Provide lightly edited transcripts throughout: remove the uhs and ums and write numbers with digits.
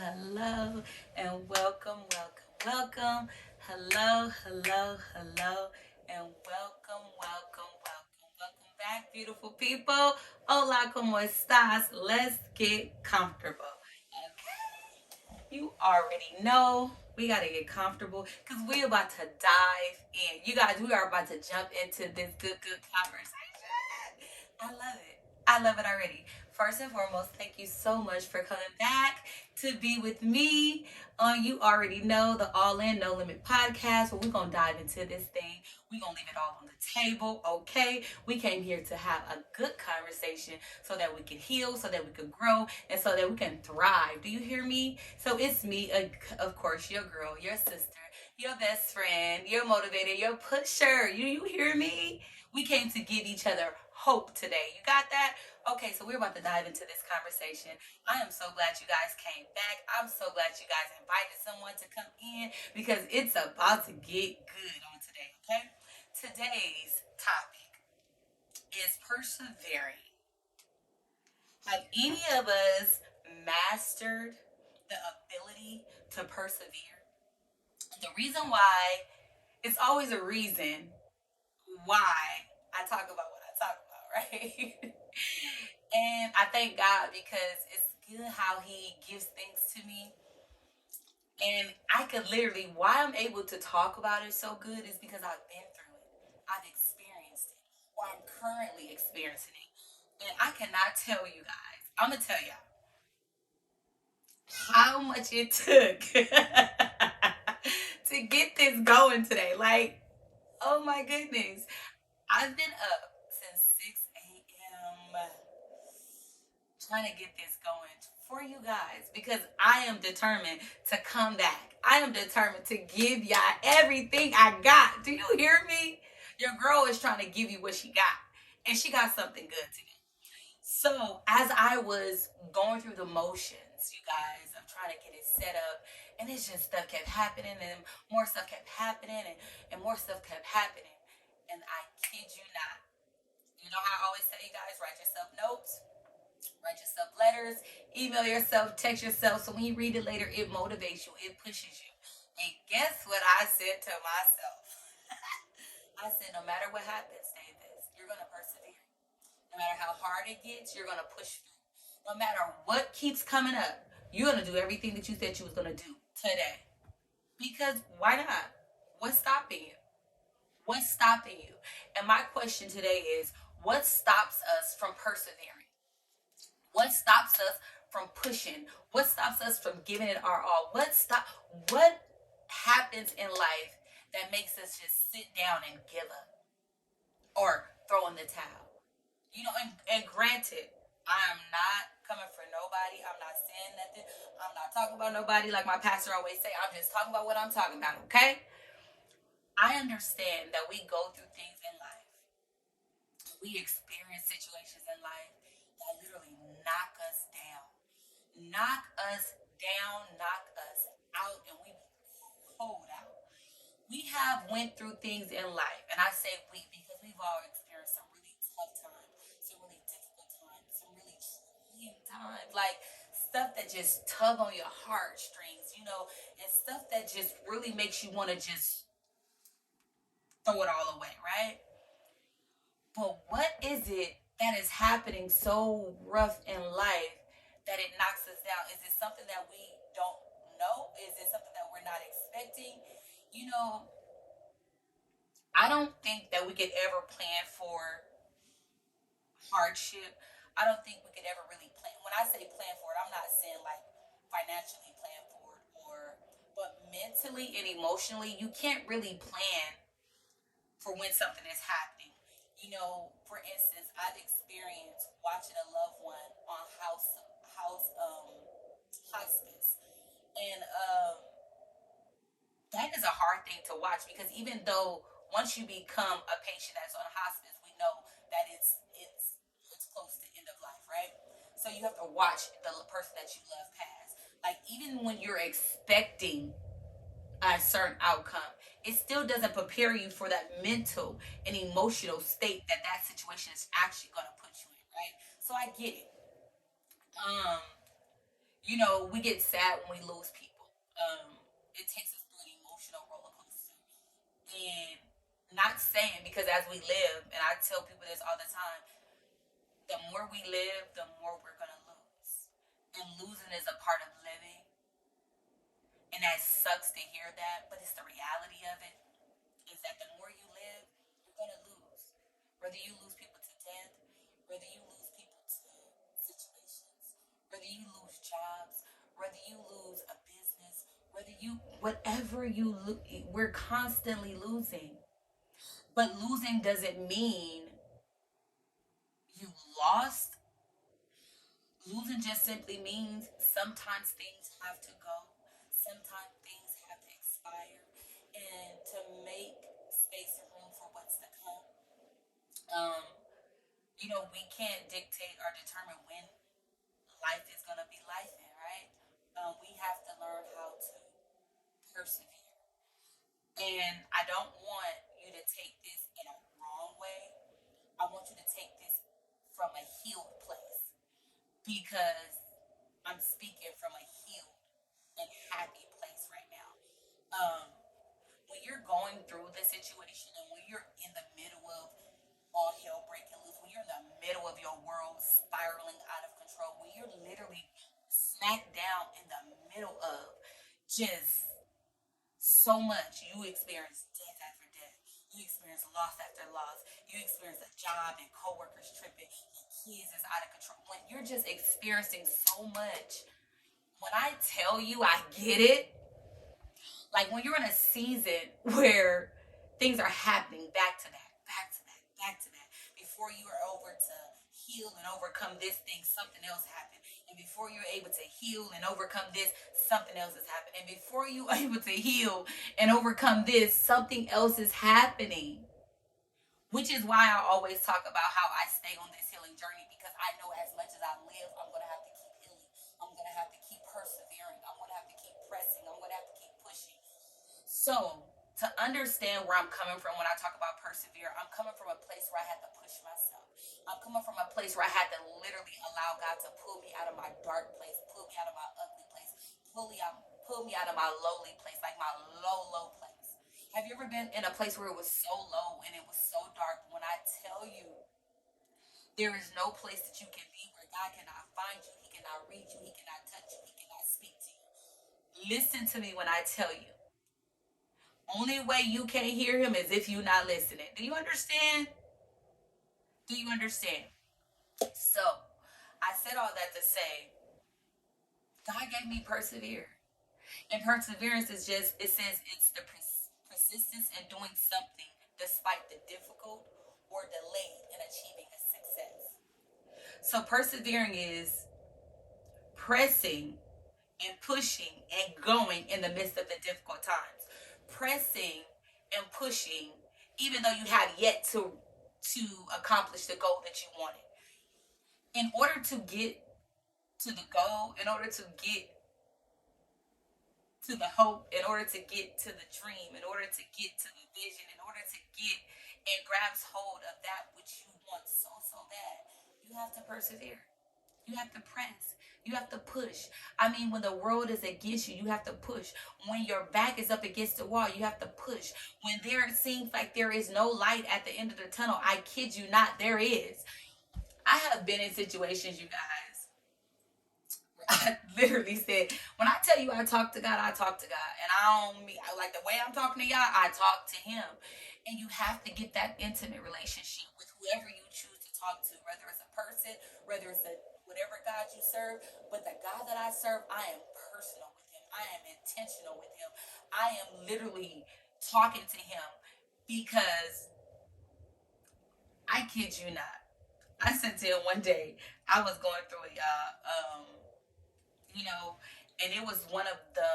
hello, and welcome. Hello, and welcome back, beautiful people. Hola, ¿cómo estás? Let's get comfortable. You already know we got to get comfortable because we're about to dive in. You guys, we are about to jump into this good conversation. I love it. I love it already. First and foremost, thank you so much for coming back to be with me on You Already Know, the All In No Limit podcast, where we're going to dive into this thing. We're going to leave it all on the table, okay? We came here to have a good conversation so that we can heal, so that we can grow, and so that we can thrive. Do you hear me? So it's me, of course, your girl, your sister, your best friend, your motivator, your pusher. You hear me? We came to give each other hope today. You got that? Okay, so we're about to dive into this conversation. I am so glad you guys came back. I'm so glad you guys invited someone to come in because it's about to get good on today, okay? Today's topic is persevering. Have any of us mastered the ability to persevere? The reason why, it's always a reason why I talk about what I talk about, right? And I thank God because it's good how He gives things to me. And I could literally, why I'm able to talk about it so good is because I've been through it. I've experienced it, or I'm currently experiencing it. And I cannot tell you guys, I'm going to tell y'all how much it took to get this going today. Like, oh my goodness. I've been up since 6 a.m. trying to get this going for you guys because I am determined to come back. I am determined to give y'all everything I got. Do you hear me? Your girl is trying to give you what she got, and she got something good to give. So, as I was going through the motions, you guys, of trying to get it set up, and it's just stuff kept happening, and more stuff kept happening, and more stuff kept happening. And I kid you not. You know how I always tell you guys, write yourself notes, write yourself letters, email yourself, text yourself. So when you read it later, it motivates you, it pushes you. And guess what I said to myself? I said, no matter what happens, Davis, you're going to persevere. No matter how hard it gets, you're going to push through. No matter what keeps coming up, you're going to do everything that you said you was going to do today. Because why not? What's stopping you? What's stopping you? And my question today is, what stops us from persevering? What stops us from pushing? What stops us from giving it our all? What happens in life that makes us just sit down and give up or throw in the towel? And granted, I am not coming for nobody. I'm not saying nothing. I'm not talking about nobody like my pastor always say. I'm just talking about what I'm talking about, okay? I understand that we go through things in life. We experience situations in life that literally knock us down. Knock us down, knock us out, and we hold out. We have went through things in life, and I say we because we've all experienced some really tough times, some really difficult times, some really trying times, like stuff that just tug on your heartstrings, and stuff that just really makes you want to just throw it all away, right? But what is it that is happening so rough in life that it knocks us down? Is it something that we don't know? Is it something that we're not expecting? You know, I don't think that we could ever plan for hardship. I don't think we could ever really plan. When I say plan for it, I'm not saying like financially plan for it but mentally and emotionally, you can't really plan for when something is happening. For instance, I've experienced watching a loved one on hospice, and that is a hard thing to watch because even though once you become a patient that's on hospice, we know that it's close to end of life, right? So you have to watch the person that you love pass. Like even when you're expecting a certain outcome, it still doesn't prepare you for that mental and emotional state that situation is actually going to put you in, right? So I get it. Um, You know, we get sad when we lose people. It takes us through an emotional roller coaster. And not saying, because as we live, and I tell people this all the time, the more we live, the more we're gonna lose. And losing is a part of living. And that sucks to hear that, but it's the reality of it. Is that the more you live, you're gonna lose. Whether you lose people to death, whether you lose people to situations, whether you lose jobs, whether you lose a business, whether you, whatever you lose, we're constantly losing. But losing doesn't mean you lost. Losing just simply means sometimes things have to go, sometimes things have to expire, and to make space and room for what's to come. Um, we can't dictate or determine when life is gonna be life in, right? We have to learn how to persevere. And I don't want you to take this in a wrong way. I want you to take this from a healed place, because I'm speaking from a healed and happy place right now. Um, when you're going through the situation and when you're in the middle of all hell breaking loose, when you're in the middle of your world spiraling out of control, when you're literally smack down in the middle of just so much, you experience death after death, you experience loss after loss, you experience a job and coworkers tripping, and kids is out of control. When you're just experiencing so much, when I tell you I get it, like when you're in a season where things are happening back to back, back to back, back to back. Before you are over to heal and overcome this thing, something else happened. And before you're able to heal and overcome this, something else has happened. And before you are able to heal and overcome this, something else is happening. Which is why I always talk about how I stay on this healing journey, because I know as much as I live, I'm going to have to keep healing. I'm going to have to keep persevering. I'm going to have to keep pressing. I'm going to have to keep pushing. So, to understand where I'm coming from when I talk about persevere, I'm coming from a place where I had to push myself. I'm coming from a place where I had to literally allow God to pull me out of my dark place, pull me out of my ugly place, pull me out of my lowly place, like my low place. Have you ever been in a place where it was so low and it was so dark? When I tell you, there is no place that you can be where God cannot find you, He cannot reach you, He cannot touch you, He cannot speak to you. Listen to me when I tell you. Only way you can't hear Him is if you're not listening. Do you understand? Do you understand? So, I said all that to say, God gave me persevere. And perseverance is just, it says it's the persistence in doing something despite the difficult or delayed in achieving a success. So persevering is pressing and pushing and going in the midst of the difficult times. Pressing and pushing even though you have yet to accomplish the goal that you wanted. In order to get to the goal, in order to get to the hope, in order to get to the dream, in order to get to the vision, in order to get and grasp hold of that which you want so bad, you have to persevere. You have to press. You have to push. I mean, when the world is against you, you have to push. When your back is up against the wall, you have to push. When there seems like there is no light at the end of the tunnel, I kid you not, there is. I have been in situations, you guys, I literally said, when I tell you I talk to God, I talk to God. And I don't mean, like the way I'm talking to y'all, I talk to Him. And you have to get that intimate relationship with whoever you choose to talk to, whether it's a person, whether it's a whatever God you serve. But the God that I serve, I am personal with Him. I am intentional with Him. I am literally talking to Him because I kid you not. I said to him one day, I was going through it, you know, and it was one of the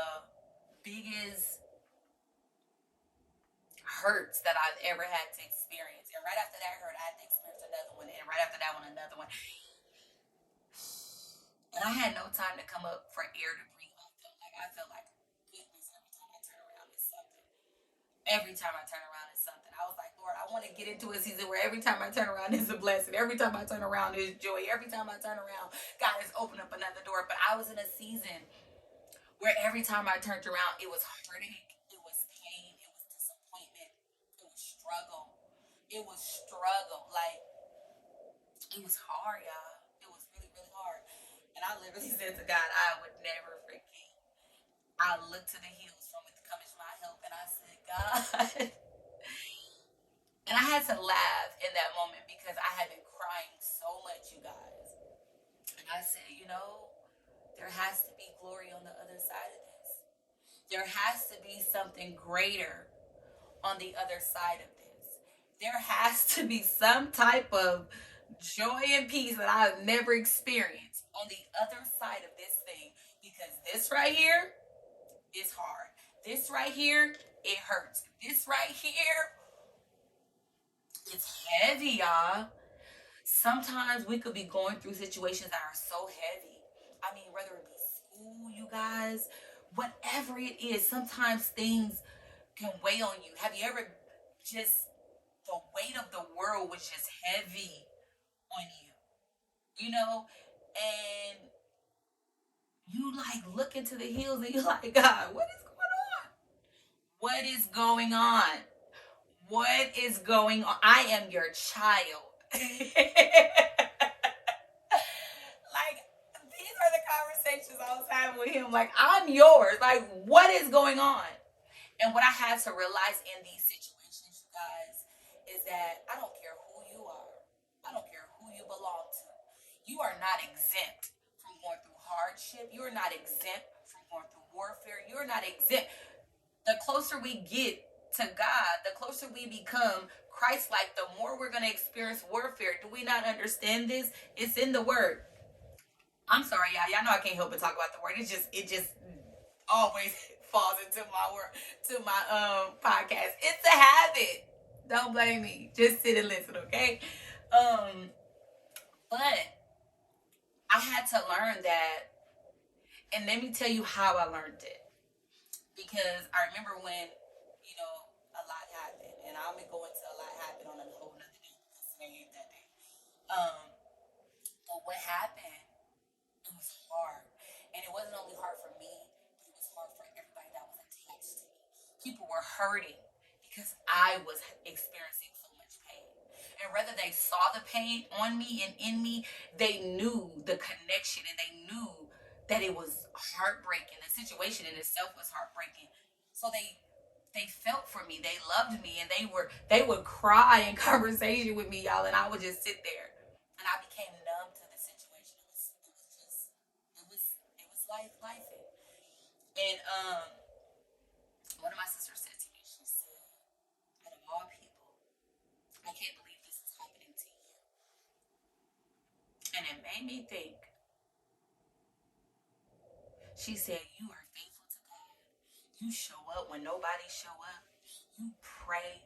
biggest hurts that I've ever had to experience. And right after that hurt, I had to experience another one, and right after that one, another one. And I had no time to come up for air to breathe. I felt like goodness every time I turn around is something. Every time I turn around is something. I was like, Lord, I want to get into a season where every time I turn around is a blessing. Every time I turn around is joy. Every time I turn around, God has opened up another door. But I was in a season where every time I turned around, it was heartache, it was pain, it was disappointment, it was struggle. It was struggle. Like, it was hard, y'all. It was really, really hard. And I literally said to God, I would never forget. I looked to the hills from which cometh my help, and I said, God. And I had to laugh in that moment because I had been crying so much, you guys. And I said, there has to be glory on the other side of this. There has to be something greater on the other side of this. There has to be some type of joy and peace that I've never experienced on the other side of this thing. Because this right here is hard. This right here, it hurts. This right here, it's heavy, y'all. Sometimes we could be going through situations that are so heavy. I mean, whether it be school, you guys, whatever it is, sometimes things can weigh on you. Have you ever just, the weight of the world was just heavy on and you like look into the hills and you're like, God, what is going on? What is going on? What is going on? I am your child. Like, these are the conversations I was having with him. Like, I'm yours. Like, what is going on? And what I had to realize in these situations, you guys, is that I don't care who you are. I don't care who you belong to. You are not exempt from going through hardship. You are not exempt from going through warfare. You are not exempt. The closer we get to God, the closer we become Christ-like, the more we're going to experience warfare. Do we not understand this? It's in the Word. I'm sorry, y'all. Y'all know I can't help but talk about the Word. It just always falls into my work, to my podcast. It's a habit. Don't blame me. Just sit and listen, okay? But I had to learn that, and let me tell you how I learned it. Because I remember when, a lot happened, and I'm gonna go into a lot happened on a whole nother day because today ain't that day. Um, but what happened, it was hard. And it wasn't only hard for me, but it was hard for everybody that was attached to me. People were hurting because I was experiencing so much pain. And whether they saw the pain on me and in me, they knew the connection and they knew that it was heartbreaking. The situation in itself was heartbreaking. So they felt for me. They loved me, and they would cry in conversation with me, y'all, and I would just sit there, and I became numb to the situation. It was life. And one of my sisters said to me, she said, out of all people, I can't believe this is happening to you. And it made me think. She said, you are faithful to God. You show up when nobody show up. You pray.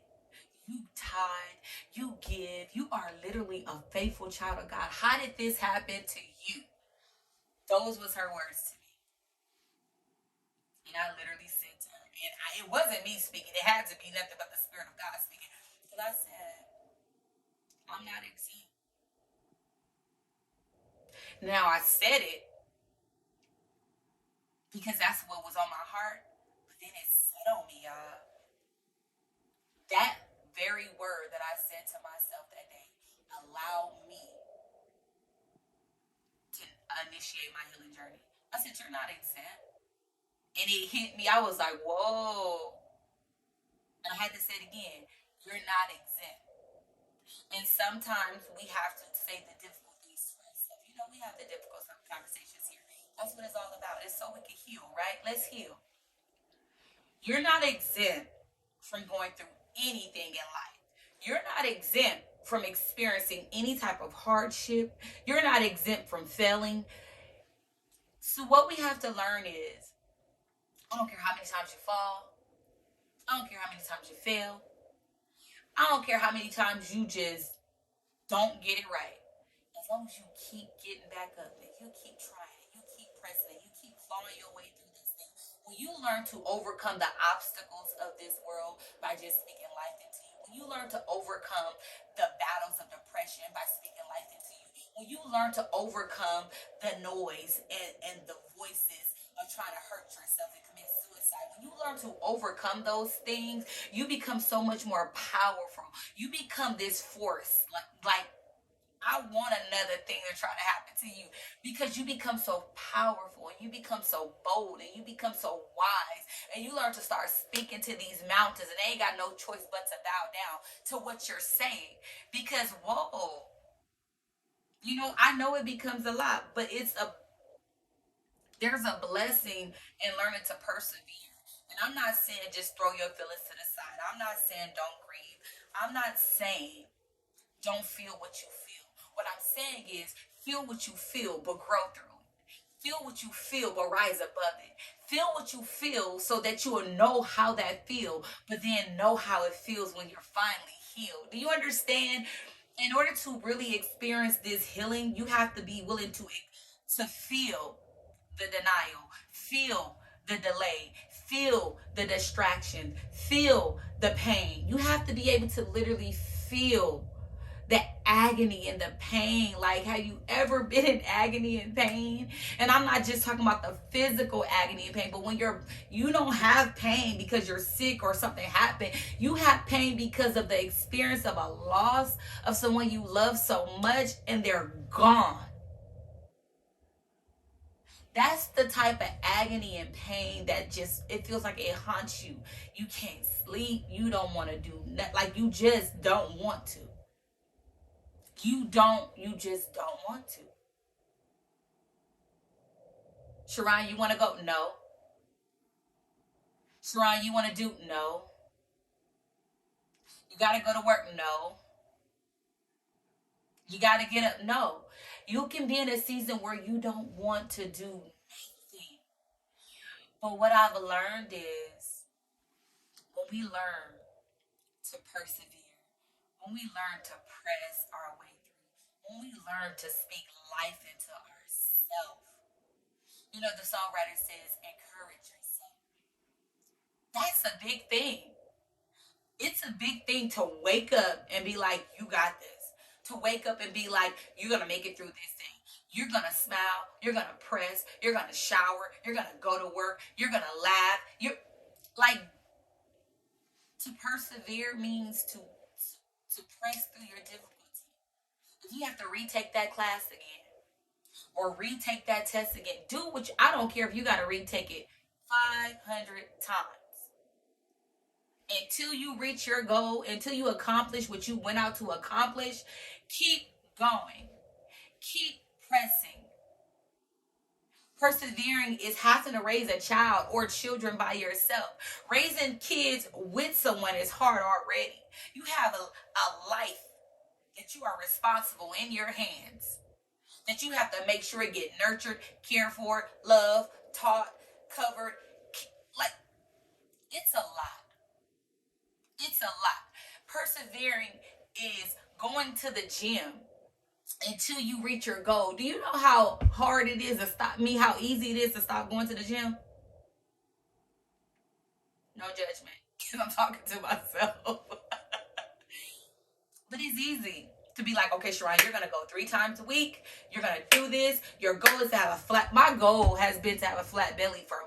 You tithe. You give. You are literally a faithful child of God. How did this happen to you? Those was her words to me. And I literally said to her, and it wasn't me speaking. It had to be nothing but the Spirit of God speaking. Because I said, I'm not exempt. Now I said it because that's what was on my heart. But then it set on me, y'all. That very word that I said to myself that day allowed me to initiate my healing journey. I said, you're not exempt. And it hit me. I was like, whoa. And I had to say it again. You're not exempt. And sometimes we have to say the difficult things to ourselves. We have the difficult conversations here. That's what it's all about. It's so we can heal, right? Let's heal. You're not exempt from going through anything in life. You're not exempt from experiencing any type of hardship. You're not exempt from failing. So what we have to learn is, I don't care how many times you fall. I don't care how many times you fail. I don't care how many times you just don't get it right. As long as you keep getting back up and you keep trying and you keep pressing and you keep clawing your way through this thing, when you learn to overcome the obstacles of this world by just speaking life into you, You learn to overcome the battles of depression by speaking life into you. When you learn to overcome the noise and the voices of trying to hurt yourself and commit suicide, when you learn to overcome those things, you become so much more powerful. You become this force, like I want another thing to try to happen to you, because you become so powerful and you become so bold and you become so wise, and you learn to start speaking to these mountains, and they ain't got no choice but to bow down to what you're saying. Because whoa, I know it becomes a lot, but there's a blessing in learning to persevere. And I'm not saying just throw your feelings to the side. I'm not saying don't grieve. I'm not saying don't feel what you feel. What I'm saying is feel what you feel, but grow through it. Feel what you feel, but rise above it. Feel what you feel so that you will know how that feels, but then know how it feels when you're finally healed. Do you understand? In order to really experience this healing, you have to be willing to feel the denial, feel the delay, feel the distraction, feel the pain. You have to be able to literally feel the agony and the pain. Like, have you ever been in agony and pain? And I'm not just talking about the physical agony and pain, but when you don't have pain because you're sick or something happened. You have pain because of the experience of a loss of someone you love so much and they're gone. That's the type of agony and pain that just, it feels like it haunts you. You can't sleep. You don't want to do nothing. Like, you just don't want to. You just don't want to. Sharon, you want to go? No. Sharon, you want to do? No. You got to go to work? No. You got to get up? No. You can be in a season where you don't want to do anything. But what I've learned is when we learn to persevere, when we learn to press our way through, when we learn to speak life into ourselves, the songwriter says, encourage yourself. That's a big thing. It's a big thing to wake up and be like, you got this. To wake up and be like, you're going to make it through this thing. You're going to smile. You're going to press. You're going to shower. You're going to go to work. You're going to laugh. You're like, to persevere means to press through your difficulty. If you have to retake that class again or retake that test again, do what I don't care if you got to retake it 500 times until you reach your goal, until you accomplish what you went out to accomplish. Keep going. Keep pressing. Persevering is having to raise a child or children by yourself. Raising kids with someone is hard already. You have a life that you are responsible in your hands, that you have to make sure it get nurtured, cared for, loved, taught, covered. Like, it's a lot. It's a lot. Persevering is going to the gym until you reach your goal. Do you know how hard it is to stop me? How easy it is to stop going to the gym? No judgment, because I'm talking to myself. But it's easy to be like, okay, Sharon, you're gonna go 3 times a week. You're gonna do this. Your goal is to have a flat. My goal has been to have a flat belly for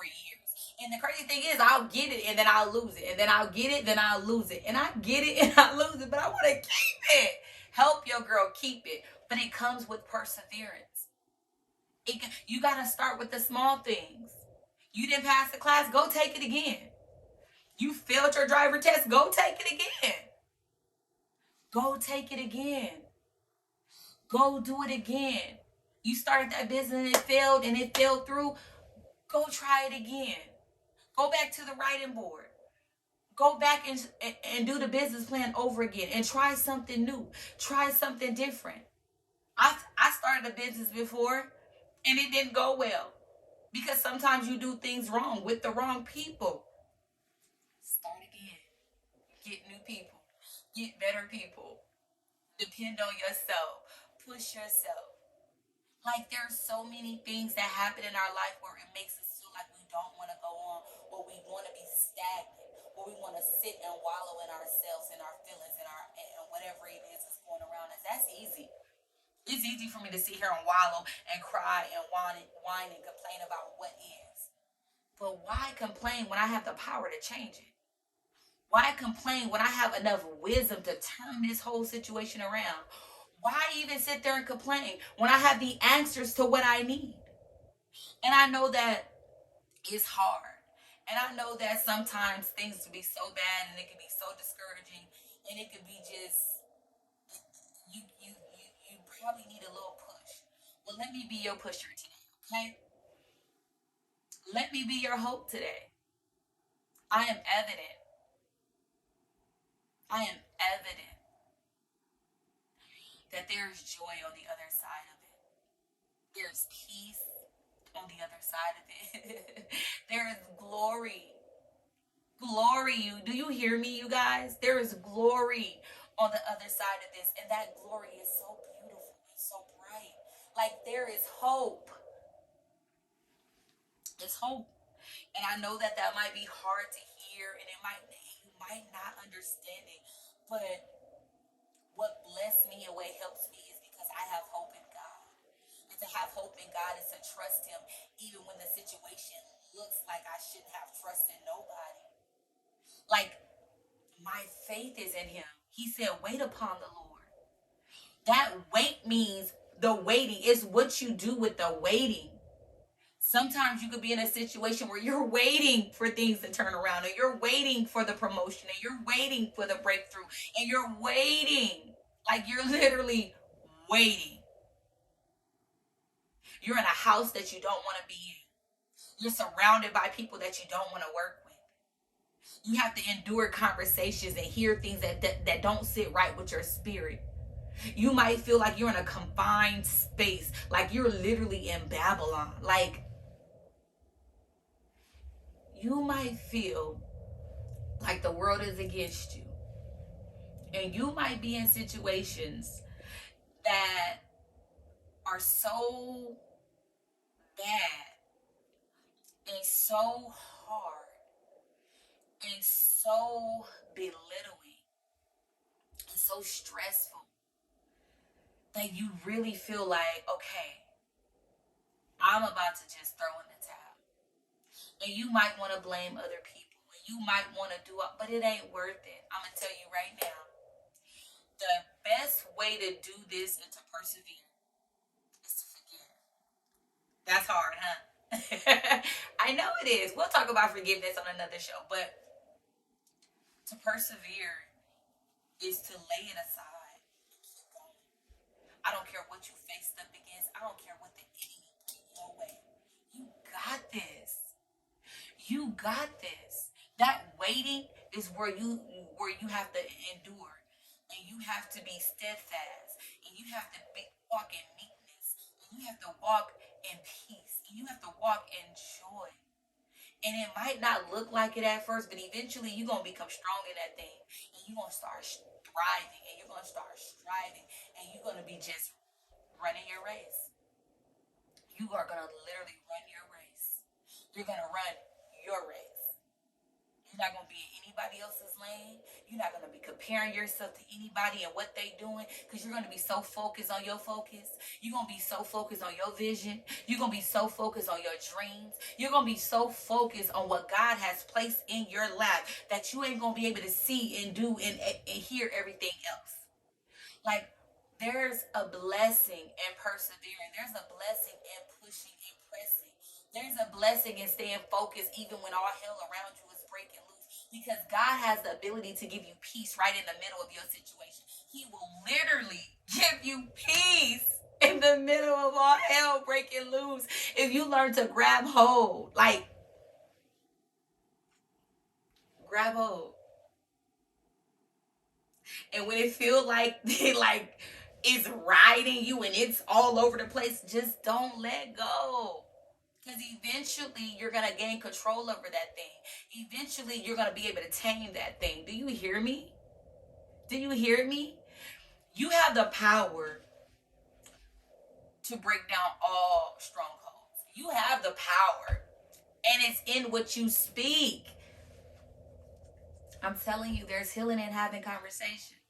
years. And the crazy thing is, I'll get it and then I'll lose it, and then I'll get it, then I'll lose it, and I get it and I lose it. But I want to keep it. Help your girl keep it, but it comes with perseverance. You gotta start with the small things. You didn't pass the class, go take it again. You failed your driver test, go take it again. Go take it again. Go do it again. You started that business and it failed through. Go try it again. Go back to the writing board. Go back and do the business plan over again and try something new. Try something different. I started a business before and it didn't go well because sometimes you do things wrong with the wrong people. Start again. Get new people. Get better people. Depend on yourself. Push yourself. Like, there's so many things that happen in our life where it makes us feel like we don't want to go on, or we want to be stagnant, or we want to sit and wallow in ourselves and our feelings and whatever it is that's going around us. That's easy. It's easy for me to sit here and wallow and cry and whine and complain about what is. But why complain when I have the power to change it? Why complain when I have enough wisdom to turn this whole situation around? Why even sit there and complain when I have the answers to what I need? And I know that it's hard. And I know that sometimes things can be so bad and it can be so discouraging and it could be just you probably need a little push. Well, let me be your pusher today, okay? Let me be your hope today. I am evident. I am evident that there is joy on the other side of it. There's peace on the other side of it. There is glory. Glory, you. Do you hear me, you guys? There is glory on the other side of this. And that glory is so beautiful and so bright. Like there is hope. It's hope. And I know that that might be hard to hear and you might not understand it. But what bless me and what helps me is because I have hope in God. And to have hope in God is to trust Him even when the situation looks like I shouldn't have trusted nobody. Like my faith is in Him. He said, wait upon the Lord. That wait means the waiting is what you do with the waiting. Sometimes you could be in a situation where you're waiting for things to turn around, and you're waiting for the promotion, and you're waiting for the breakthrough, and you're waiting. Like you're literally waiting. You're in a house that you don't want to be in. You're surrounded by people that you don't want to work with. You have to endure conversations and hear things that don't sit right with your spirit. You might feel like you're in a confined space, like you're literally in Babylon. Like you might feel like the world is against you. And you might be in situations that are so bad and so hard and so belittling and so stressful that you really feel like, okay, I'm about to just throw in the towel. And you might want to blame other people. And you might want to do it, but it ain't worth it. I'm going to tell you right now. The best way to do this and to persevere is to forgive. That's hard, huh? I know it is. We'll talk about forgiveness on another show, but to persevere is to lay it aside and keep going. I don't care what you faced up against. I don't care what the enemy put your way. You got this. You got this. That waiting is where you have to endure, and you have to be steadfast, and you have to walk in meekness, and you have to walk in peace, and you have to walk in joy. And it might not look like it at first, but eventually you're gonna become strong in that thing, and you're gonna start thriving, and you're gonna start striving, and you're gonna be just running your race. You are gonna literally run your race. You're gonna run your race. You're not going to be in anybody else's lane. You're not going to be comparing yourself to anybody and what they doing, because you're going to be so focused on your focus. You're going to be so focused on your vision. You're going to be so focused on your dreams. You're going to be so focused on what God has placed in your lap that you ain't going to be able to see and do and hear everything else. Like, there's a blessing in persevering. There's a blessing in pushing and pressing. There's a blessing in staying focused even when all hell around you is breaking loose. Because God has the ability to give you peace right in the middle of your situation. He will literally give you peace in the middle of all hell breaking loose if you learn to grab hold. Like, grab hold. And when it feels like it's riding you and it's all over the place, just don't let go. Because eventually you're going to gain control over that thing. Eventually you're going to be able to tame that thing. Do you hear me? Do you hear me? You have the power to break down all strongholds. You have the power. And it's in what you speak. I'm telling you, there's healing in having conversations.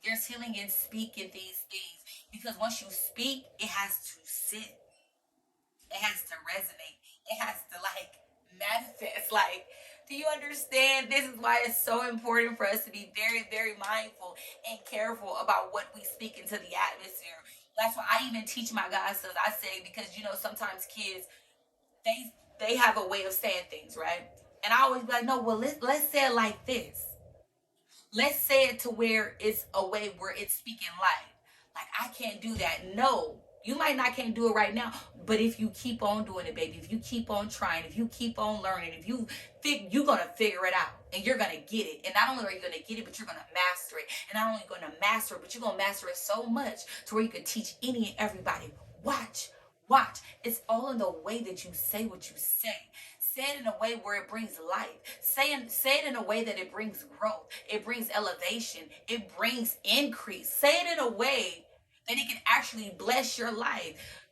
There's healing in speaking these things. Because once you speak, it has to sit. It has to resonate. It has to like manifest. Like, do you understand? This is why it's so important for us to be very, very mindful and careful about what we speak into the atmosphere. That's why I even teach my godsons. I say, because sometimes kids, they have a way of saying things, right? And I always be like, no, well, let's say it like this. Let's say it to where it's a way where it's speaking life. Like, I can't do that. No, you might not can't do it right now, but if you keep on doing it, baby, if you keep on trying, if you keep on learning, if you think you're gonna figure it out and you're gonna get it. And not only are you gonna get it, but you're gonna master it. And not only gonna master it, but you're gonna master it so much to where you can teach any and everybody. Watch, watch. It's all in the way that you say what you say. Say it in a way where it brings life. Say it in a way that it brings growth. It brings elevation. It brings increase. Say it in a way that it can actually bless your life.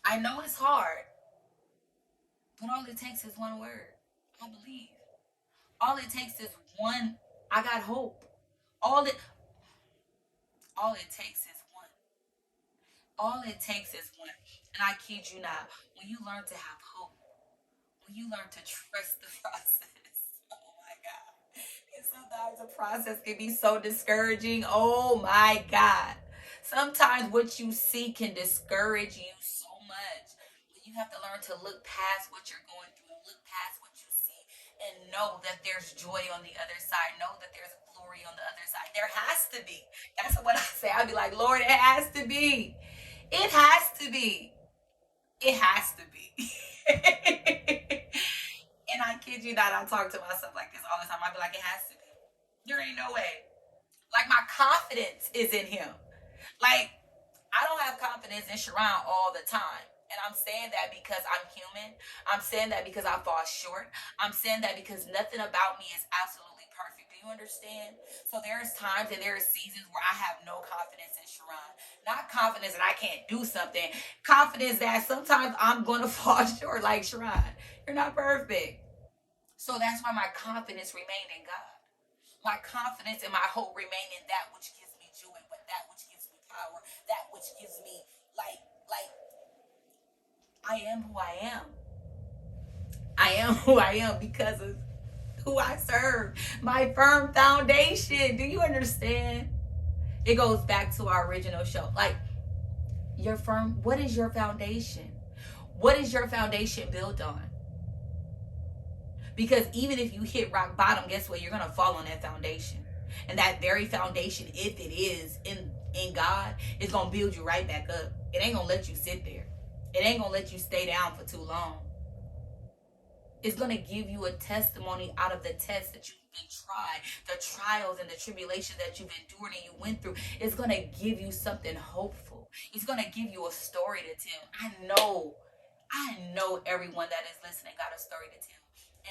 I know it's hard, but all it takes is one word. I believe. All it takes is one. I got hope. All it all it takes is one. All it takes is one. And I kid you not, when you learn to have hope, when you learn to trust the process. Oh my God. And sometimes the process can be so discouraging. Oh my God. Sometimes what you see can discourage you so much. But you have to learn to look past what you're going through, look past what you see, and know that there's joy on the other side. Know that there's glory on the other side. There has to be. That's what I say. I'll be like, Lord, it has to be. It has to be. It has to be. And I kid you not, I talk to myself like this all the time. I be like, it has to be. There ain't no way. Like, my confidence is in him. Like, I don't have confidence in Sharon all the time. And I'm saying that because I'm human. I'm saying that because I fall short. I'm saying that because nothing about me is absolutely perfect. Do you understand? So there's times and there's seasons where I have no confidence in Sharon. Not confidence that I can't do something. Confidence that sometimes I'm going to fall short. Like, Sharon, you're not perfect. So that's why my confidence remained in God. My confidence and my hope remain in that which gives me joy, but that which gives me power, that which gives me like I am who I am. I am who I am because of who I serve. My firm foundation. Do you understand? It goes back to our original show. Like, your firm, what is your foundation? What is your foundation built on? Because even if you hit rock bottom, guess what? You're gonna fall on that foundation. And that very foundation, if it is in God, is gonna build you right back up. It ain't gonna let you sit there. It ain't gonna let you stay down for too long. It's gonna give you a testimony out of the tests that you've been tried, the trials and the tribulations that you've endured and you went through. It's gonna give you something hopeful. It's gonna give you a story to tell. I know everyone that is listening got a story to tell.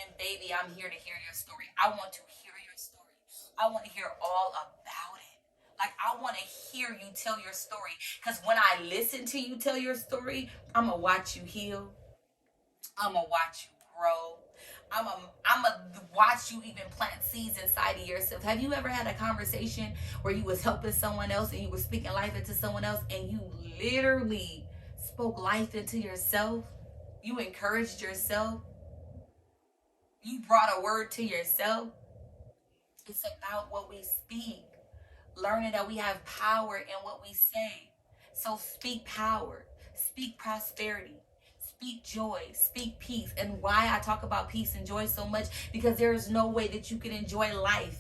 And baby, I'm here to hear your story. I want to hear your story. I want to hear all about it. Like, I want to hear you tell your story. Because when I listen to you tell your story, I'm going to watch you heal. I'm going to watch you grow. I'm gonna watch you even plant seeds inside of yourself. Have you ever had a conversation where you was helping someone else and you were speaking life into someone else and you literally spoke life into yourself? You encouraged yourself. You brought a word to yourself. It's about what we speak. Learning that we have power in what we say. So speak power, speak prosperity, speak joy, speak peace. And why I talk about peace and joy so much, because there is no way that you can enjoy life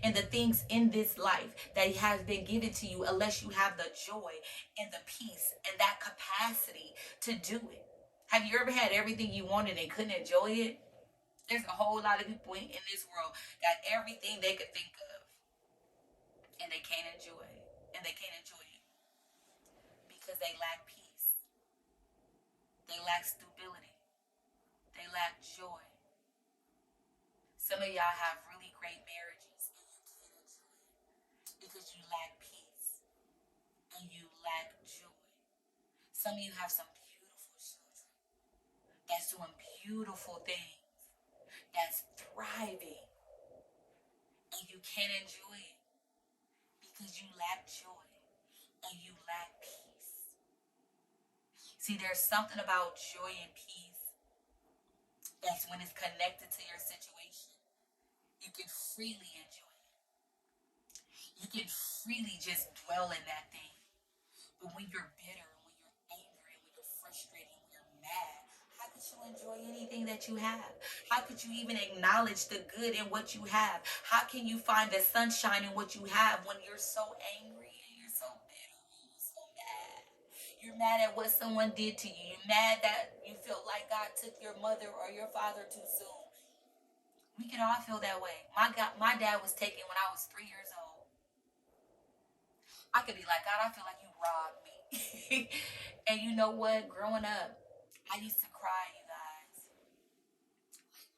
and the things in this life that has been given to you unless you have the joy and the peace and that capacity to do it. Have you ever had everything you wanted and couldn't enjoy it? There's a whole lot of people in this world got everything they could think of and they can't enjoy it. And they can't enjoy it because they lack peace. They lack stability. They lack joy. Some of y'all have really great marriages and you can't enjoy it because you lack peace and you lack joy. Some of you have some beautiful children that's doing beautiful things, that's thriving, and you can't enjoy it because you lack joy and you lack peace. See, there's something about joy and peace that's when it's connected to your situation, you can freely enjoy it. You can freely just dwell in that thing. But when you're bitter, when you're angry, when you're frustrated, when you're mad, how could you enjoy anything that you have? How could you even acknowledge the good in what you have? How can you find the sunshine in what you have when you're so angry and you're so bitter and you're so mad? You're mad at what someone did to you. You're mad that you feel like God took your mother or your father too soon. We can all feel that way. My dad was taken when I was 3 years old. I could be like, God, I feel like you robbed me. And you know what? Growing up, I used to cry, you guys.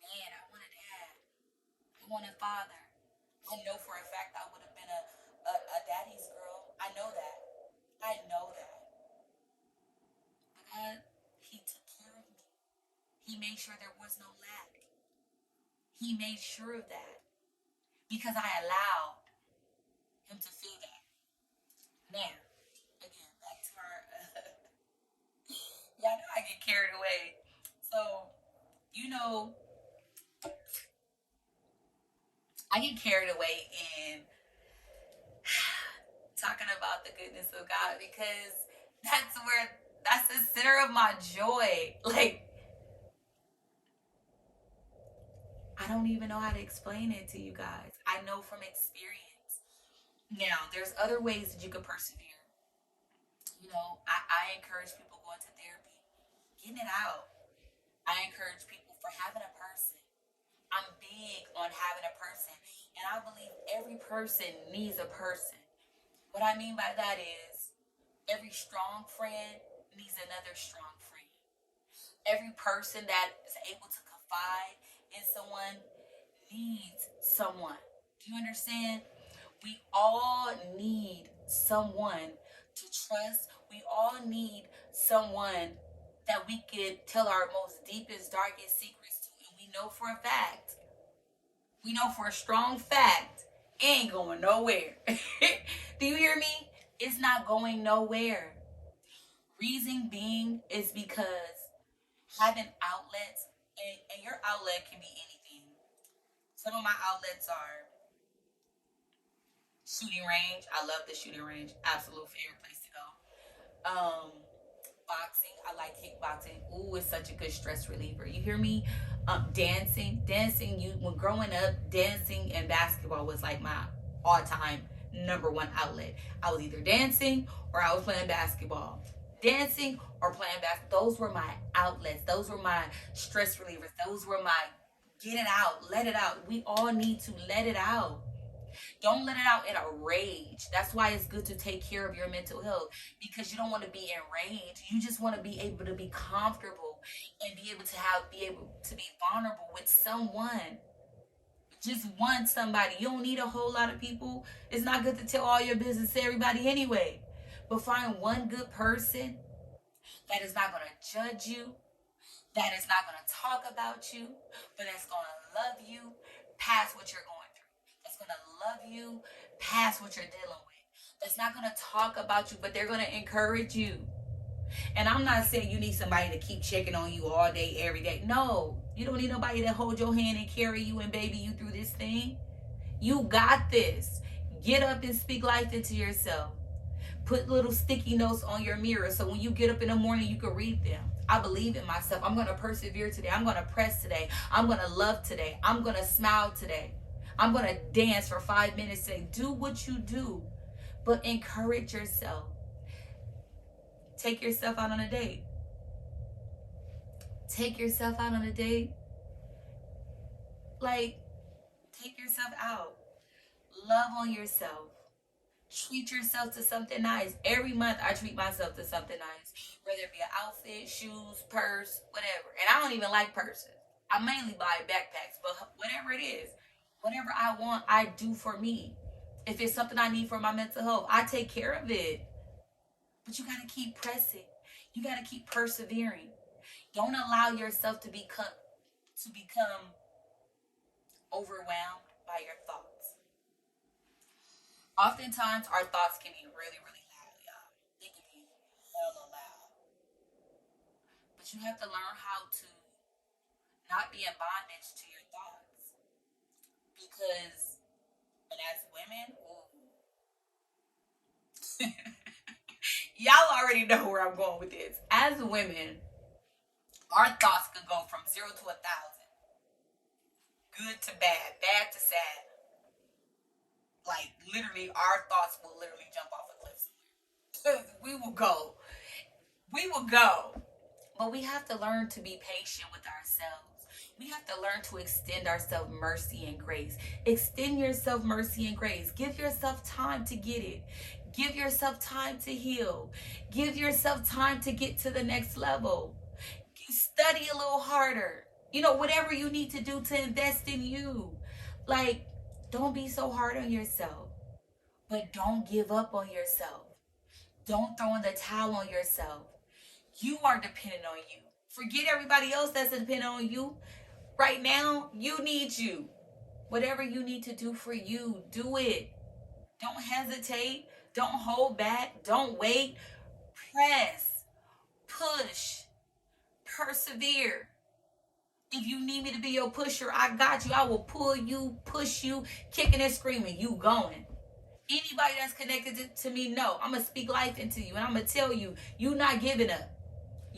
Man, I want a dad. I want a father. I know for a fact I would have been a daddy's girl. I know that. I know that. But God, He took care of me. He made sure there was no lack. He made sure of that because I allowed Him to feel that. Now, again, back to our. Y'all know I get carried away. So, you know, I get carried away in talking about the goodness of God because that's the center of my joy. Like, I don't even know how to explain it to you guys. I know from experience. Now, there's other ways that you can persevere. I encourage people going to therapy, getting it out. I encourage people for having a person. I'm big on having a person, and I believe every person needs a person. What I mean by that is every strong friend needs another strong friend. Every person that is able to confide in someone needs someone. Do you understand? We all need someone to trust. We all need someone that we can tell our most deepest, darkest secrets to. And we know for a strong fact, it ain't going nowhere. Do you hear me? It's not going nowhere. Reason being is because having outlets, and your outlet can be anything. Some of my outlets are shooting range. I love the shooting range. Absolute favorite place to go. Um, Boxing. I like kickboxing. Ooh, it's such a good stress reliever. You hear me? Dancing. You when growing up, dancing and basketball was like my all-time number one outlet. I was either dancing or I was playing basketball. Dancing or playing basketball. Those were my outlets. Those were my stress relievers. Those were my get it out, let it out. We all need to let it out. Don't let it out in a rage. That's why it's good to take care of your mental health because you don't want to be enraged. You just want to be able to be comfortable and be able to be vulnerable with someone. Just one somebody. You don't need a whole lot of people. It's not good to tell all your business to everybody anyway. But find one good person that is not going to judge you, that is not going to talk about you, but that's going to love you past what you're going through. That's going to love you past what you're dealing with. That's not going to talk about you, but they're going to encourage you. And I'm not saying you need somebody to keep checking on you all day, every day. No, you don't need nobody to hold your hand and carry you and baby you through this thing. You got this. Get up and speak life into yourself. Put little sticky notes on your mirror so when you get up in the morning, you can read them. I believe in myself. I'm going to persevere today. I'm going to press today. I'm going to love today. I'm going to smile today. I'm going to dance for 5 minutes today. Do what you do, but encourage yourself. Take yourself out on a date. Take yourself out on a date. Like, take yourself out. Love on yourself. Treat yourself to something nice. Every month I treat myself to something nice. Whether it be an outfit, shoes, purse, whatever. And I don't even like purses. I mainly buy backpacks, but whatever it is, whatever I want, I do for me. If it's something I need for my mental health, I take care of it. But you gotta keep pressing. You gotta keep persevering. Don't allow yourself to become overwhelmed by your thoughts. Oftentimes, our thoughts can be really, really loud, y'all. They can be hella loud. But you have to learn how to not be in bondage to your thoughts. Because, and as women, ooh, y'all already know where I'm going with this. As women, our thoughts could go from 0 to 1,000, good to bad, bad to sad. Like literally, our thoughts will literally jump off a cliff somewhere. We will go. But we have to learn to be patient with ourselves. We have to learn to extend ourselves mercy and grace. Extend yourself mercy and grace. Give yourself time to get it. Give yourself time to heal. Give yourself time to get to the next level. Study a little harder. You know, whatever you need to do to invest in you. Like, don't be so hard on yourself. But don't give up on yourself. Don't throw in the towel on yourself. You are dependent on you. Forget everybody else that's dependent on you. Right now, you need you. Whatever you need to do for you, do it. Don't hesitate. Don't hold back. Don't wait. Press. Push. Persevere. If you need me to be your pusher, I got you. I will pull you, push you, kicking and screaming. You going. Anybody that's connected to me, no. I'm going to speak life into you. And I'm going to tell you, you not giving up.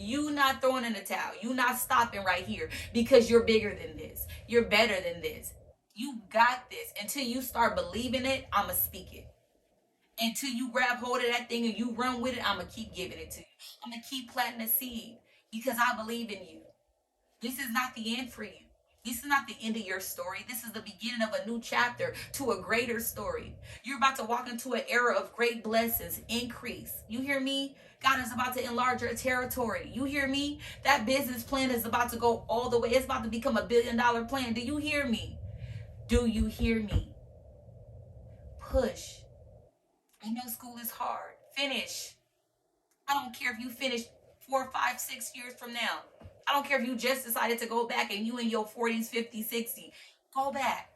You not throwing in the towel. You not stopping right here because you're bigger than this. You're better than this. You got this. Until you start believing it, I'ma speak it. Until you grab hold of that thing and you run with it, I'ma keep giving it to you. I'ma keep planting a seed because I believe in you. This is not the end for you. This is not the end of your story. This is the beginning of a new chapter to a greater story. You're about to walk into an era of great blessings, increase. You hear me? God is about to enlarge your territory. You hear me? That business plan is about to go all the way. It's about to become $1 billion plan. Do you hear me? Do you hear me? Push. I know school is hard. Finish. I don't care if you finish 4, 5, 6 years from now. I don't care if you just decided to go back and you in your 40s, 50s, 60s. Go back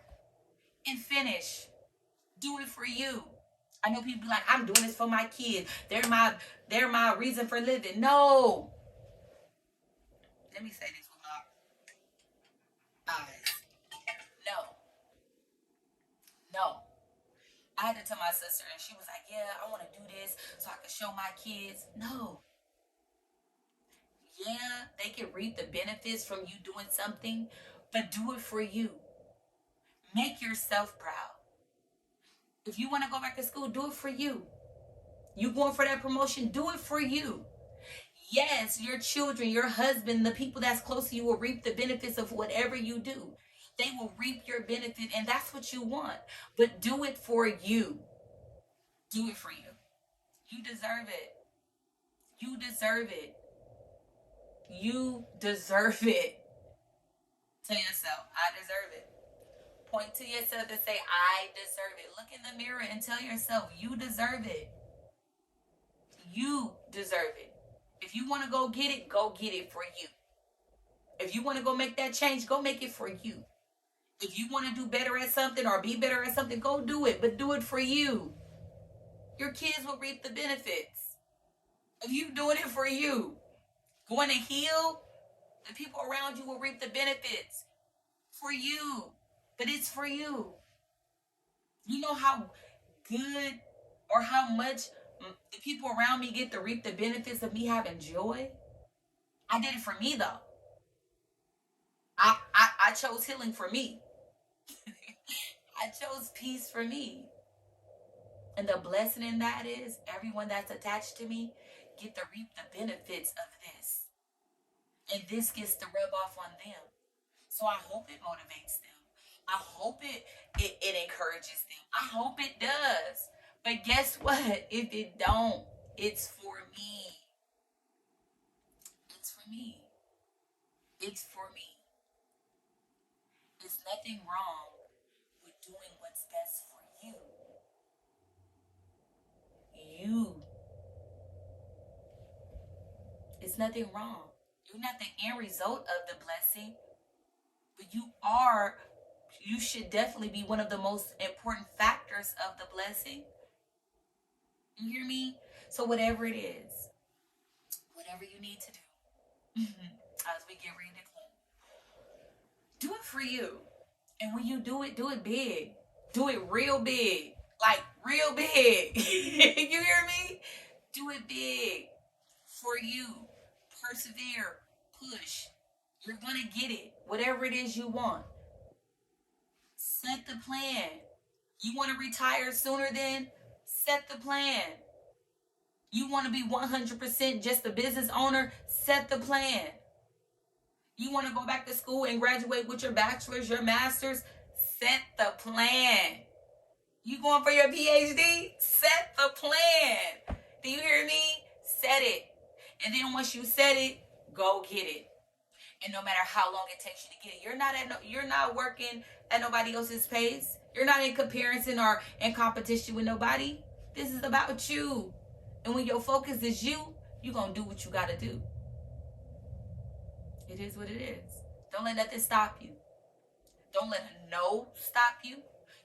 and finish. Do it for you. I know people be like, I'm doing this for my kids. They're my reason for living. No. Let me say this with my eyes. No. No. I had to tell my sister and she was like, yeah, I want to do this so I can show my kids. No. Yeah, they can reap the benefits from you doing something, but do it for you. Make yourself proud. If you want to go back to school, do it for you. You going for that promotion, do it for you. Yes, your children, your husband, the people that's close to you will reap the benefits of whatever you do. They will reap your benefit, and that's what you want. But do it for you. Do it for you. You deserve it. You deserve it. You deserve it. Tell yourself, I deserve it. Point to yourself and say, I deserve it. Look in the mirror and tell yourself, you deserve it. You deserve it. If you want to go get it for you. If you want to go make that change, go make it for you. If you want to do better at something or be better at something, go do it, but do it for you. Your kids will reap the benefits of you doing it for you. Going to heal, the people around you will reap the benefits for you, but it's for you. You know how good or how much the people around me get to reap the benefits of me having joy? I did it for me though. I chose healing for me. I chose peace for me. And the blessing in that is everyone that's attached to me get to reap the benefits of this. And this gets to rub off on them. So I hope it motivates them. I hope it encourages them. I hope it does. But guess what? If it don't, it's for me. It's for me. It's for me. There's nothing wrong with doing what's best for you. You. It's nothing wrong. You're not the end result of the blessing, but you are you should definitely be one of the most important factors of the blessing. You hear me? So whatever it is, whatever you need to do, as we get ready to close, do it for you. And when you do it big. Do it real big. Like real big. You hear me? Do it big for you. Persevere. Push. You're gonna get it. Whatever it is you want. Set the plan. You want to retire sooner than? Set the plan. You want to be 100% just a business owner? Set the plan. You want to go back to school and graduate with your bachelor's, your master's? Set the plan. You going for your PhD? Set the plan. Do you hear me? Set it. And then once you set it, go get it. And no matter how long it takes you to get it, you're not working at nobody else's pace. You're not in comparison or in competition with nobody. This is about you. And when your focus is you, you're going to do what you got to do. It is what it is. Don't let nothing stop you. Don't let a no stop you.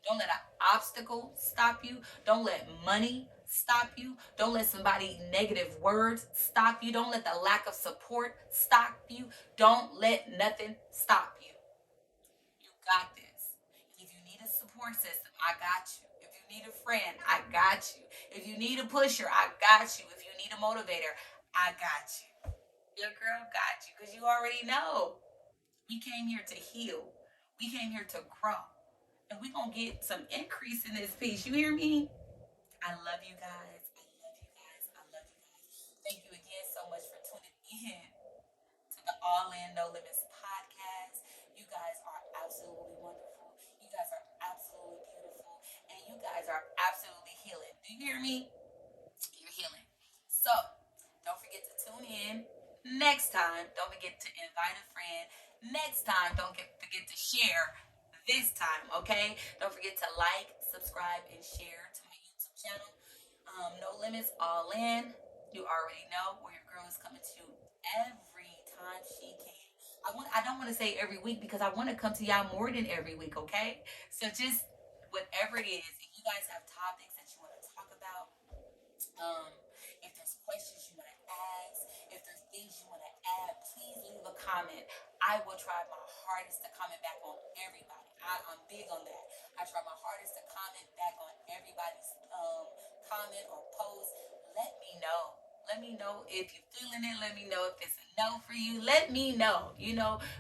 Don't let an obstacle stop you. Don't let money stop you. Don't let somebody negative words stop you. Don't let the lack of support stop you. Don't let nothing stop you. You got this. If you need a support system, I got you. If you need a friend, I got you. If you need a pusher, I got you. If you need a motivator, I got you. Your girl got you because you already know. We came here to heal. We came here to grow. And we're going to get some increase in this piece. You hear me? I love you guys. I love you guys. I love you guys. Thank you again so much for tuning in to the All In No Limits podcast. You guys are absolutely wonderful. You guys are absolutely beautiful. And you guys are absolutely healing. Do you hear me? You're healing. So, don't forget to tune in next time. Don't forget to invite a friend. Next time, don't forget to share this time, okay? Don't forget to like, subscribe, and share to my YouTube channel. No Limits, All In. You already know where your girl is coming to every time she can. I don't want to say every week because I want to come to y'all more than every week, okay? So just whatever it is, if you guys have topics that you want to talk about, if there's questions you want to ask, if there's things you want to add, please leave a comment. I will try my hardest to comment back on everybody. I'm big on that. I try my hardest to comment back on everybody's comment or post. Let me know. Let me know if you're feeling it. Let me know if it's a no for you. Let me know,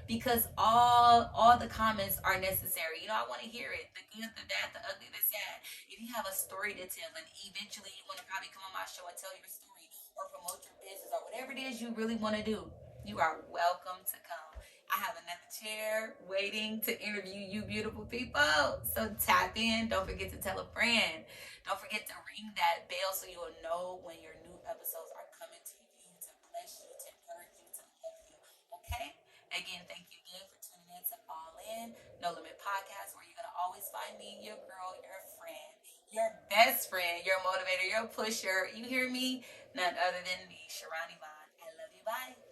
because all the comments are necessary. I want to hear it. The good, the bad, the ugly, the sad. If you have a story to tell and eventually you want to probably come on my show and tell your story or promote your business or whatever it is you really want to do, you are welcome to come. I have another chair waiting to interview you beautiful people. So tap in. Don't forget to tell a friend. Don't forget to ring that bell so you'll know when your new episodes are coming to you to bless you, to encourage you, to love you. Okay? Again, thank you again for tuning in to All In, No Limit Podcast, where you're going to always find me, your girl, your friend, your best friend, your motivator, your pusher. You hear me? None other than me, Sharani Vaughn. I love you. Bye.